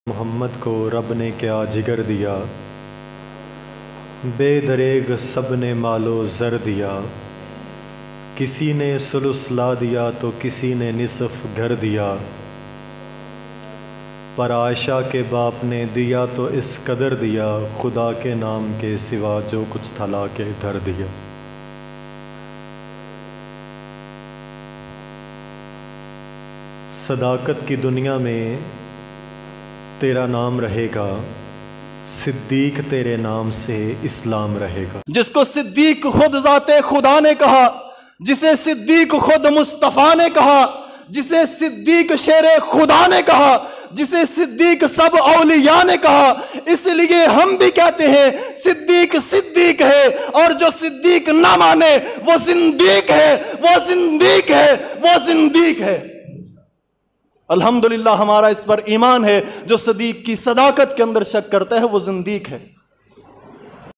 محمد کو رب نے کیا جگر دیا، بے دریغ سب نے مال و زر دیا، کسی نے ثلث لا دیا تو کسی نے نصف گھر دیا، پر عائشہ کے باپ نے دیا تو اس قدر دیا، خدا کے نام کے سوا جو کچھ تھا لا کے دھر دیا۔ صداقت کی دنیا میں تیرا نام رہے گا، صدیق تیرے نام سے اسلام رہے گا۔ جس کو صدیق خود ذات خدا نے کہا، جسے صدیق خود مصطفیٰ نے کہا، جسے صدیق شیر خدا نے کہا، جسے صدیق سب اولیاء نے کہا، اس لیے ہم بھی کہتے ہیں صدیق صدیق ہے، اور جو صدیق نہ مانے وہ زندیق ہے، وہ زندیق ہے، وہ زندیق ہے۔ الحمدللہ ہمارا اس پر ایمان ہے، جو صدیق کی صداقت کے اندر شک کرتا ہے وہ زندیق ہے۔